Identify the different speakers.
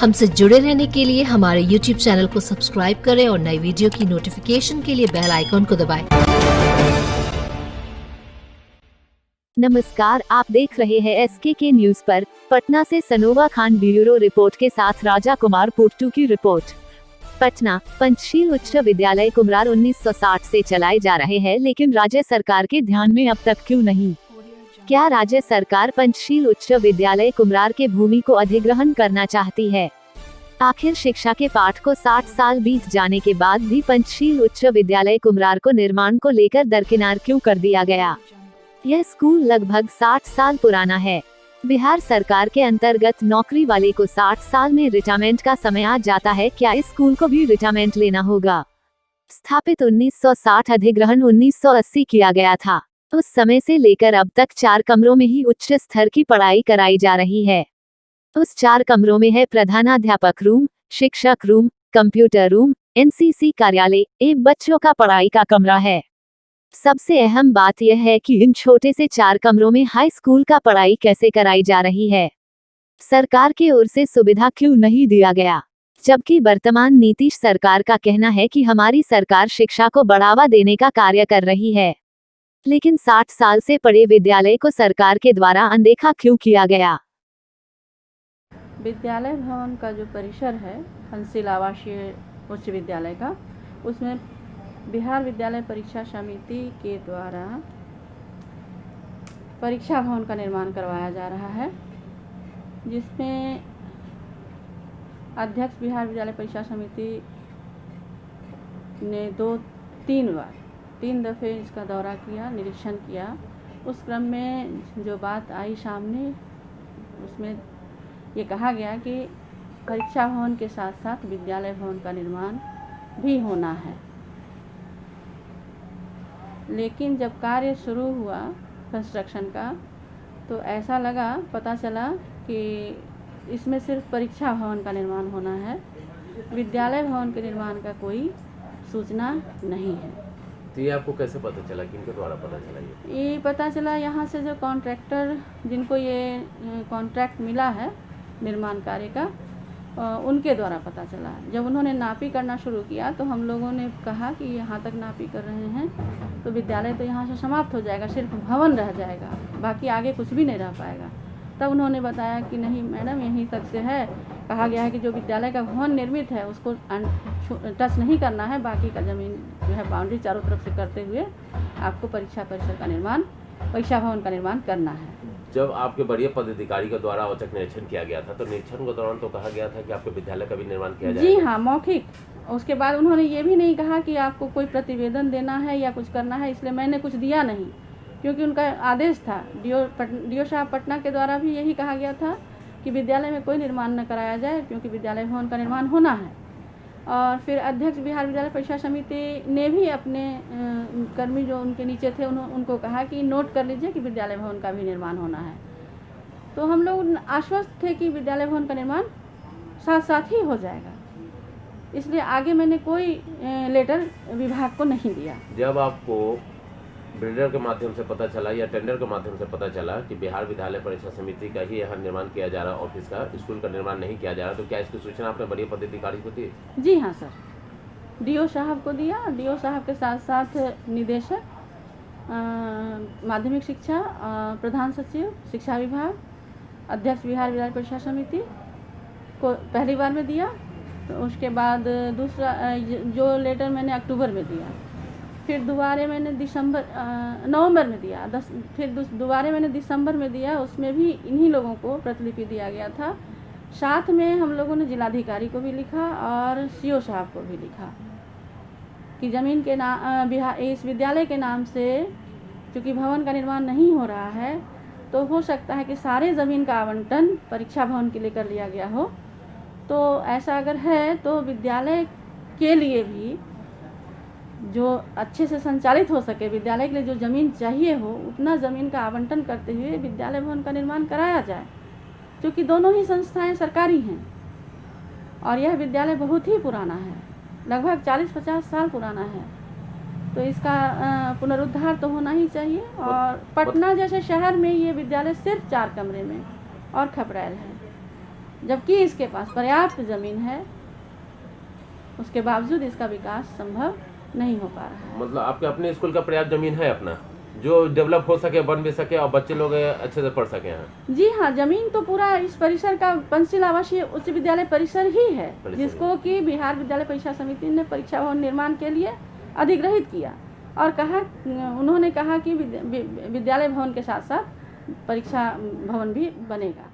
Speaker 1: हमसे जुड़े रहने के लिए हमारे YouTube चैनल को सब्सक्राइब करें और नई वीडियो की नोटिफिकेशन के लिए बेल आइकॉन को दबाएं।
Speaker 2: नमस्कार, आप देख रहे हैं SKK न्यूज पर। पटना से सनोवा खान ब्यूरो रिपोर्ट के साथ राजा कुमार पोट्टू की रिपोर्ट। पटना पंचशील उच्च विद्यालय कुम्हरार 1960 से चलाए जा रहे हैं, लेकिन राज्य सरकार के ध्यान में अब तक क्यों नहीं? क्या राज्य सरकार पंचशील उच्च विद्यालय कुम्हरार के भूमि को अधिग्रहण करना चाहती है? आखिर शिक्षा के पाठ को 60 साल बीत जाने के बाद भी पंचशील उच्च विद्यालय कुम्हरार को निर्माण को लेकर दरकिनार क्यों कर दिया गया? यह स्कूल लगभग 60 साल पुराना है। बिहार सरकार के अंतर्गत नौकरी वाले को 60 साल में रिटायरमेंट का समय आ जाता है। क्या इस स्कूल को भी रिटायरमेंट लेना होगा? स्थापित 1960, अधिग्रहण 1980 किया गया था। उस समय से लेकर अब तक 4 कमरों में ही उच्च स्तर की पढ़ाई कराई जा रही है। उस 4 कमरों में है प्रधानाध्यापक रूम, शिक्षक रूम, कंप्यूटर रूम, NCC कार्यालय, एक बच्चों का पढ़ाई का कमरा है। सबसे अहम बात यह है कि इन छोटे से 4 कमरों में हाई स्कूल का पढ़ाई कैसे कराई जा रही है? सरकार की ओर से सुविधा क्यों नहीं दिया गया? जबकि वर्तमान नीतीश सरकार का कहना है कि हमारी सरकार शिक्षा को बढ़ावा देने का कार्य कर रही है, लेकिन 60 साल से पड़े विद्यालय को सरकार के द्वारा अनदेखा क्यों किया गया?
Speaker 3: विद्यालय भवन का जो परिसर है पंचशील आवासीय उच्च विद्यालय का, उसमें बिहार विद्यालय परीक्षा समिति के द्वारा परीक्षा भवन का निर्माण करवाया जा रहा है, जिसमें अध्यक्ष बिहार विद्यालय परीक्षा समिति ने 3 दफ़े इसका दौरा किया, निरीक्षण किया। उस क्रम में जो बात आई सामने, उसमें ये कहा गया कि परीक्षा भवन के साथ साथ विद्यालय भवन का निर्माण भी होना है। लेकिन जब कार्य शुरू हुआ कंस्ट्रक्शन का, तो ऐसा पता चला कि इसमें सिर्फ परीक्षा भवन का निर्माण होना है, विद्यालय भवन के निर्माण का कोई सूचना नहीं है।
Speaker 4: तो ये आपको कैसे पता चला? किनके द्वारा पता चला?
Speaker 3: ये पता चला यहाँ से जो कॉन्ट्रैक्टर, जिनको ये कॉन्ट्रैक्ट मिला है निर्माण कार्य का, उनके द्वारा पता चला। जब उन्होंने नापी करना शुरू किया तो हम लोगों ने कहा कि यहाँ तक नापी कर रहे हैं तो विद्यालय तो यहाँ से समाप्त हो जाएगा, सिर्फ भवन रह जाएगा, बाकी आगे कुछ भी नहीं रह पाएगा। तब उन्होंने बताया कि नहीं मैडम, यहीं तक से है। कहा गया है कि जो विद्यालय का भवन निर्मित है उसको टच नहीं करना है, बाकी का ज़मीन जो है बाउंड्री चारों तरफ से करते हुए आपको परीक्षा भवन का निर्माण करना है।
Speaker 4: जब आपके बड़े पदाधिकारी के द्वारा औचक निरीक्षण किया गया था, तो निरीक्षण के दौरान तो कहा गया था कि आपके विद्यालय का भी निर्माण किया जाएगा।
Speaker 3: जी हाँ, मौखिक। उसके बाद उन्होंने ये भी नहीं कहा कि आपको कोई प्रतिवेदन देना है या कुछ करना है, इसलिए मैंने कुछ दिया नहीं, क्योंकि उनका आदेश था। DO साहब पटना के द्वारा भी यही कहा गया था कि विद्यालय में कोई निर्माण न कराया जाए, क्योंकि विद्यालय भवन का निर्माण होना है। और फिर अध्यक्ष बिहार विद्यालय परीक्षा समिति ने भी अपने कर्मी जो उनके नीचे थे उनको कहा कि नोट कर लीजिए कि विद्यालय भवन का भी निर्माण होना है। तो हम लोग आश्वस्त थे कि विद्यालय भवन का निर्माण साथ साथ ही हो जाएगा, इसलिए आगे मैंने कोई लेटर विभाग को नहीं दिया।
Speaker 4: जब आपको बिल्डर के माध्यम से पता चला या टेंडर के माध्यम से पता चला कि बिहार विद्यालय परीक्षा समिति का ही यहाँ निर्माण किया जा रहा है, ऑफिस का, स्कूल का निर्माण नहीं किया जा रहा, तो क्या इसकी सूचना आपने बड़े पदाधिकारी को दी?
Speaker 3: जी हाँ सर, DO साहब को दिया। DO साहब के साथ साथ निदेशक माध्यमिक शिक्षा, प्रधान सचिव शिक्षा विभाग, अध्यक्ष बिहार विद्यालय परीक्षा समिति को पहली बार में दिया। तो उसके बाद दूसरा जो लेटर मैंने अक्टूबर में दिया, फिर दोबारे मैंने नवंबर में दिया, फिर दोबारे मैंने दिसंबर में दिया। उसमें भी इन्हीं लोगों को प्रतिलिपि दिया गया था। साथ में हम लोगों ने जिलाधिकारी को भी लिखा और CO साहब को भी लिखा कि ज़मीन के नाम इस विद्यालय के नाम से चूँकि भवन का निर्माण नहीं हो रहा है, तो हो सकता है कि सारे ज़मीन का आवंटन परीक्षा भवन के लिए कर लिया गया हो। तो ऐसा अगर है तो विद्यालय के लिए भी जो अच्छे से संचालित हो सके, विद्यालय के लिए जो ज़मीन चाहिए हो, उतना ज़मीन का आवंटन करते हुए विद्यालय भवन का निर्माण कराया जाए, क्योंकि दोनों ही संस्थाएं सरकारी हैं और यह विद्यालय बहुत ही पुराना है, लगभग 40-50 साल पुराना है। तो इसका पुनरुद्धार तो होना ही चाहिए। और पटना जैसे शहर में ये विद्यालय सिर्फ 4 कमरे में और खपरेल है। जबकि इसके पास पर्याप्त ज़मीन है, उसके बावजूद इसका विकास संभव नहीं हो पा रहा है।
Speaker 4: मतलब आपके अपने स्कूल का पर्याप्त जमीन है अपना, जो डेवलप हो सके, बन भी सके और बच्चे लोग अच्छे से पढ़ सके हैं?
Speaker 3: जी हाँ, जमीन तो पूरा इस परिसर का पंचशील आवासीय उच्च विद्यालय परिसर ही है, जिसको कि बिहार विद्यालय परीक्षा समिति ने परीक्षा भवन निर्माण के लिए अधिग्रहित किया और उन्होंने कहा कि विद्यालय भवन के साथ साथ परीक्षा भवन भी बनेगा।